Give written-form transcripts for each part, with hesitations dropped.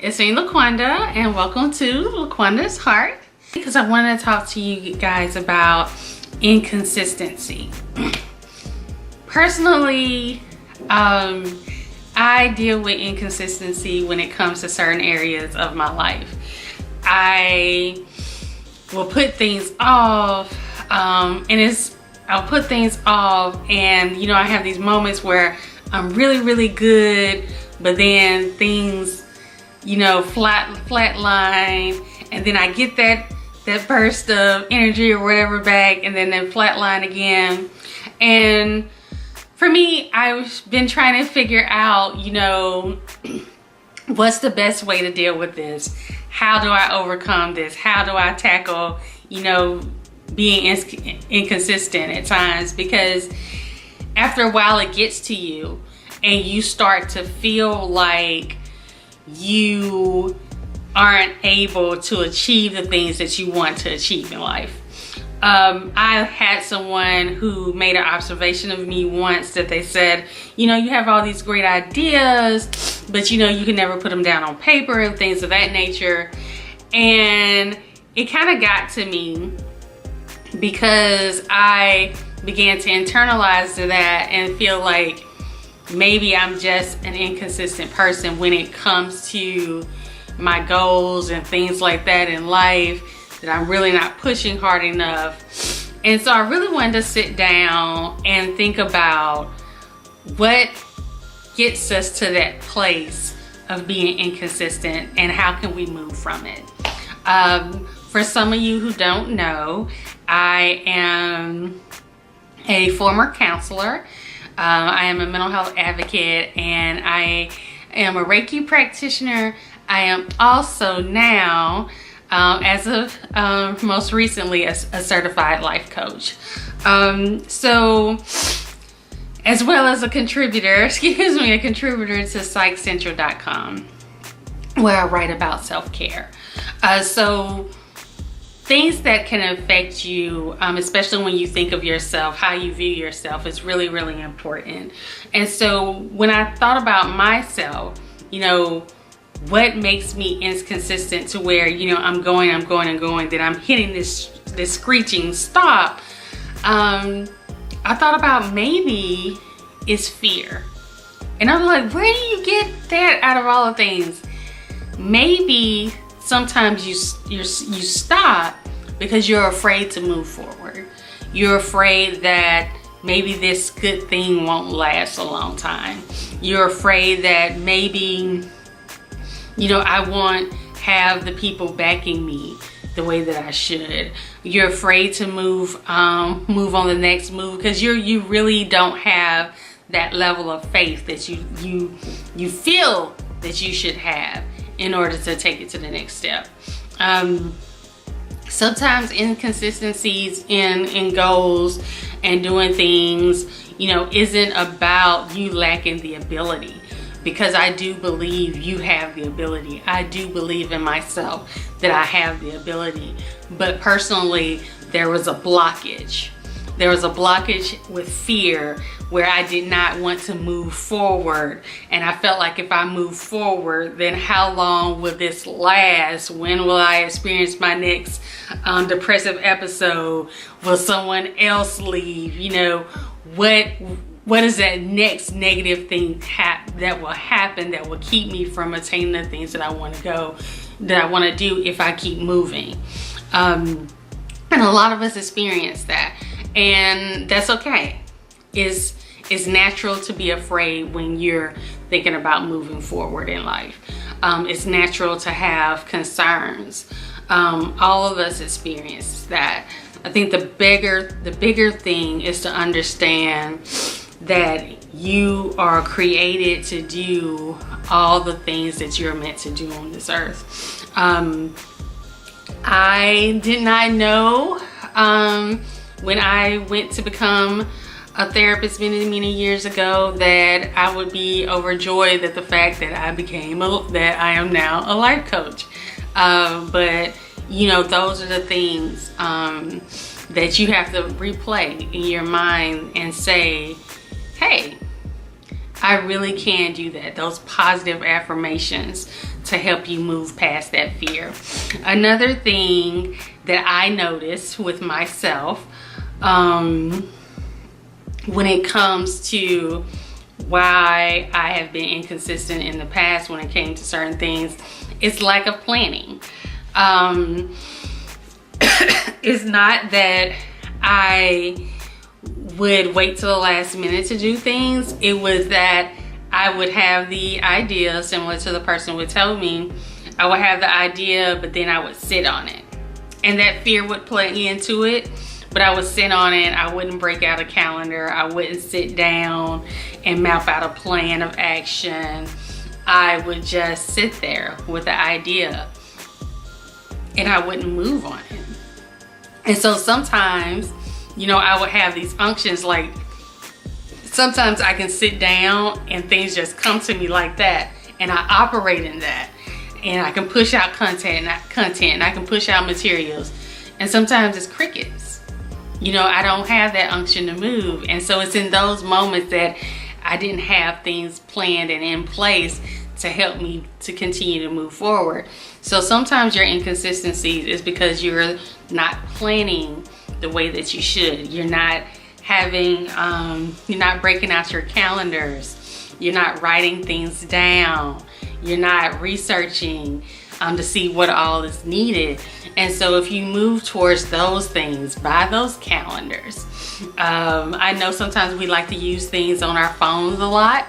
It's me, Laqwanda, and welcome to Laqwanda's Heart, because I want to talk to you guys about inconsistency. Personally, I deal with inconsistency when it comes to certain areas of my life. I will put things off, I'll put things off, and I have these moments where I'm really good, but then things flatline, and then I get that burst of energy or whatever back, and then flatline again. And for me, I've been trying to figure out, what's the best way to deal with this? How do I overcome this? How do I tackle, being inconsistent at times? Because after a while it gets to you and you start to feel like you aren't able to achieve the things that you want to achieve in life. I had someone who made an observation of me once that they said, you have all these great ideas, but you can never put them down on paper and things of that nature. And it kind of got to me because I began to internalize to that and feel like maybe I'm just an inconsistent person when it comes to my goals and things like that in life, that I'm really not pushing hard enough. And so I really wanted to sit down and think about what gets us to that place of being inconsistent and how can we move from it. For some of you who don't know, I am a former counselor. I am a mental health advocate, and I am a Reiki practitioner. I am also now, as of most recently, a certified life coach. So, as well as a contributor to psychcentral.com, where I write about self-care. So things that can affect you, especially when you think of yourself, how you view yourself, is really important. And so when I thought about myself, what makes me inconsistent to where, I'm going, that I'm hitting this screeching stop, I thought about maybe it's fear. And I was like, where do you get that out of all the things? Maybe sometimes you stop because you're afraid to move forward. You're afraid that maybe this good thing won't last a long time. You're afraid that maybe, I won't have the people backing me the way that I should. You're afraid to move on the next move because you really don't have that level of faith that you feel that you should have in order to take it to the next step. Sometimes inconsistencies in goals and doing things, isn't about you lacking the ability, because I do believe you have the ability. I do believe in myself that I have the ability. But personally, there was a blockage. There was a blockage with fear where I did not want to move forward. And I felt like if I move forward, then how long will this last? When will I experience my next depressive episode? Will someone else leave? What is that next negative thing that will happen that will keep me from attaining the things that I want to do if I keep moving? And a lot of us experience that. And that's okay. It's natural to be afraid when you're thinking about moving forward in life. It's natural to have concerns. All of us experience that. I think the bigger thing is to understand that you are created to do all the things that you're meant to do on this earth. I did not know when I went to become a therapist many years ago that I would be overjoyed at the fact that I am now a life coach. But those are the things that you have to replay in your mind and say, hey, I really can do that. Those positive affirmations to help you move past that fear. Another thing that I noticed with myself, when it comes to why I have been inconsistent in the past when it came to certain things, it's lack of planning. It's not that I would wait till the last minute to do things. It was that I would have the idea, similar to the person would tell me, I would have the idea, but then I would sit on it. And that fear would play into it, but I would sit on it. I wouldn't break out a calendar. I wouldn't sit down and map out a plan of action. I would just sit there with the idea and I wouldn't move on it. And so sometimes, you know, I would have these unctions, like sometimes I can sit down and things just come to me like that, and I operate in that, and I can push out content and I can push out materials, and sometimes it's crickets. You know, I don't have that unction to move. And so it's in those moments that I didn't have things planned and in place to help me to continue to move forward. So sometimes your inconsistencies is because you're not planning the way that you should. You're not having, you're not breaking out your calendars. You're not writing things down. You're not researching to see what all is needed. And so if you move towards those things, buy those calendars. I know sometimes we like to use things on our phones a lot,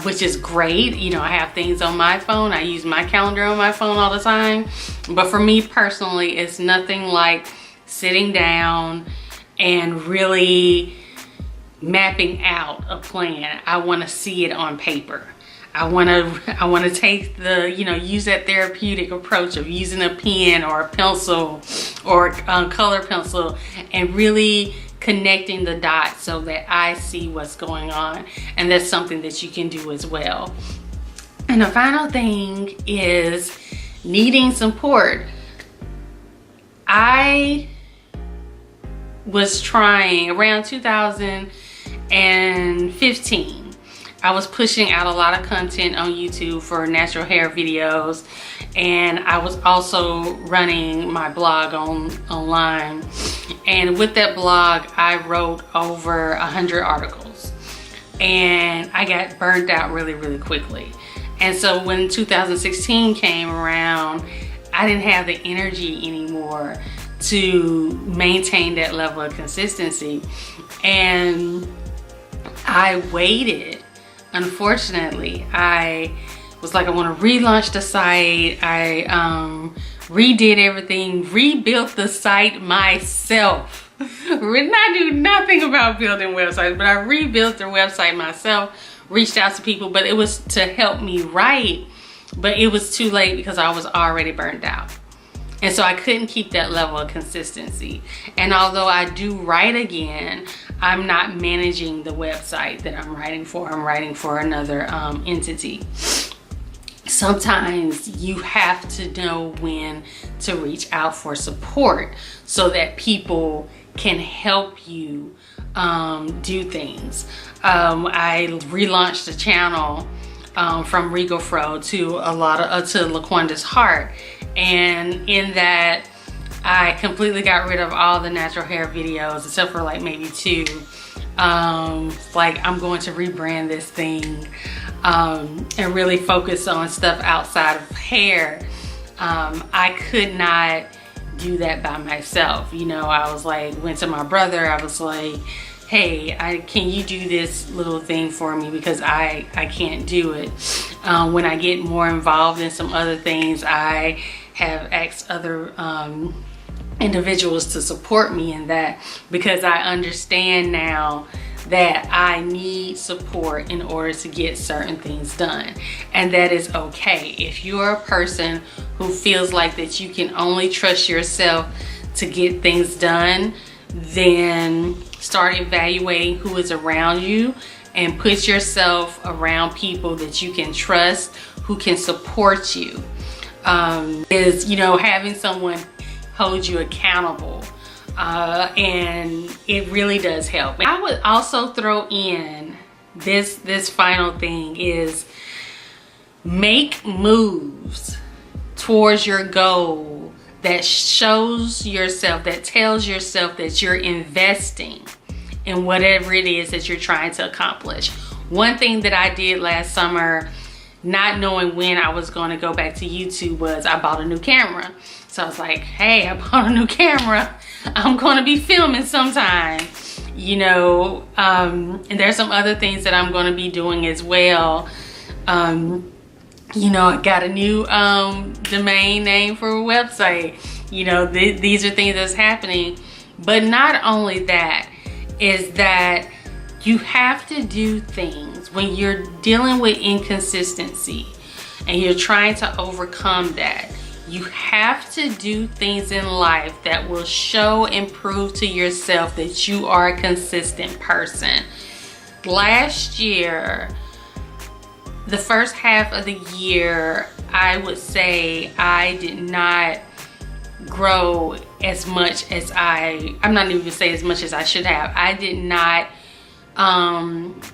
which is great. You know, I have things on my phone. I use my calendar on my phone all the time. But for me personally, it's nothing like sitting down and really mapping out a plan. I want to see it on paper. I want to take the, you know, use that therapeutic approach of using a pen or a pencil or a color pencil and really connecting the dots so that I see what's going on. And that's something that you can do as well. And the final thing is needing support. I was trying around 2015. I was pushing out a lot of content on YouTube for natural hair videos, and I was also running my blog online. And with that blog, I wrote over 100 articles, and I got burned out really, really quickly. And so when 2016 came around, I didn't have the energy anymore to maintain that level of consistency, and I waited. Unfortunately, I was like, I want to relaunch the site. I redid everything, rebuilt the site myself. I do nothing about building websites, but I rebuilt the website myself, reached out to people, but it was to help me write, but it was too late because I was already burned out. And so I couldn't keep that level of consistency. And although I do write again, I'm not managing the website that I'm writing for. I'm writing for another entity. Sometimes you have to know when to reach out for support so that people can help you do things. I relaunched the channel from Regal Fro to to Laqwanda's Heart. And in that, I completely got rid of all the natural hair videos except for like maybe 2. Like, I'm going to rebrand this thing and really focus on stuff outside of hair. I could not do that by myself. You know, I was like, went to my brother, I was like, hey, can you do this little thing for me, because I can't do it. When I get more involved in some other things, I have asked other individuals to support me in that, because I understand now that I need support in order to get certain things done. And that is okay. If you're a person who feels like that you can only trust yourself to get things done, then start evaluating who is around you and put yourself around people that you can trust, who can support you. You know, having someone hold you accountable, and it really does help. I would also throw in this final thing is make moves. moves towards your goal that shows yourself, that tells yourself that you're investing in whatever it is that you're trying to accomplish. One thing that I did last summer, not knowing when I was going to go back to YouTube, was I bought a new camera. So I was like, hey, I bought a new camera. I'm going to be filming sometime, you know, and there's some other things that I'm going to be doing as well. You know, I got a new domain name for a website. You know, these are things that's happening. But not only that, is that you have to do things when you're dealing with inconsistency and you're trying to overcome that. You have to do things in life that will show and prove to yourself that you are a consistent person. Last year, the first half of the year, I would say I did not grow as much as I'm not even gonna say as much as I should have. I did not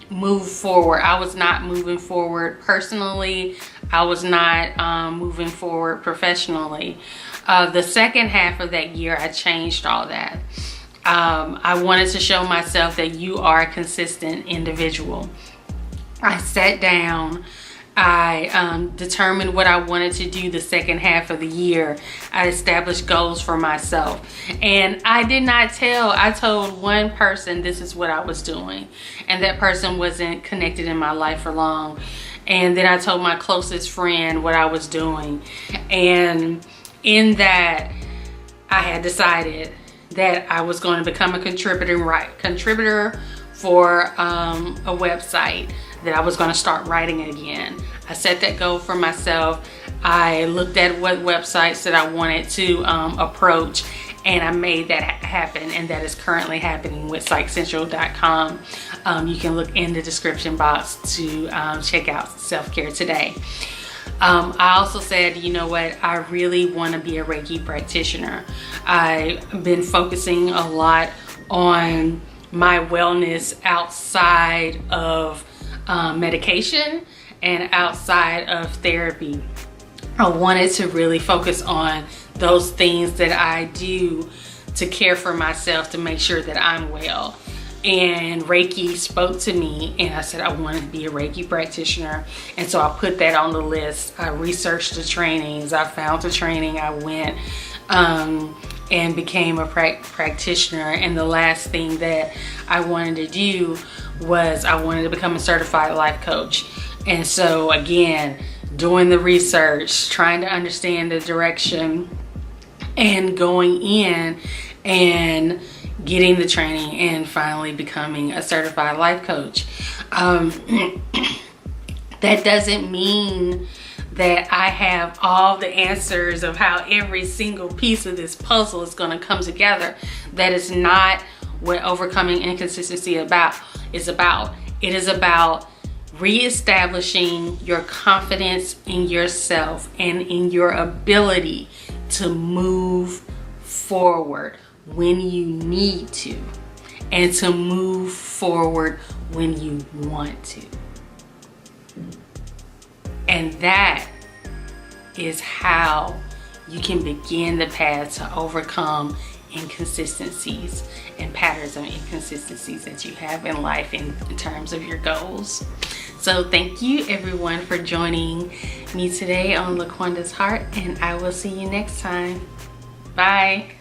move forward. I was not moving forward personally. I was not moving forward professionally. The second half of that year, I changed all that. I wanted to show myself that you are a consistent individual. I sat down, I determined what I wanted to do the second half of the year. I established goals for myself. And I did not I told one person this is what I was doing. And that person wasn't connected in my life for long. And then I told my closest friend what I was doing. And in that, I had decided that I was going to become a contributor for a website, that I was going to start writing again. I set that goal for myself. I looked at what websites that I wanted to approach, and I made that happen, and that is currently happening with psychcentral.com. You can look in the description box to check out Self-Care Today. I also said, you know what, I really want to be a Reiki practitioner. I've been focusing a lot on my wellness outside of medication and outside of therapy. I wanted to really focus on those things that I do to care for myself, to make sure that I'm well. And Reiki spoke to me, and I said I wanted to be a Reiki practitioner. And so I put that on the list. I researched the trainings. I found the training. I went and became a practitioner. And the last thing that I wanted to do was I wanted to become a certified life coach. And so again, doing the research, trying to understand the direction, and going in and getting the training, and finally becoming a certified life coach. That doesn't mean that I have all the answers of how every single piece of this puzzle is going to come together. That is not what overcoming inconsistency is about. It is about reestablishing your confidence in yourself and in your ability to move forward when you need to, and to move forward when you want to. And that is how you can begin the path to overcome inconsistencies and patterns of inconsistencies that you have in life in terms of your goals. So thank you everyone for joining me today on Laqwanda's Heart, and I will see you next time. Bye.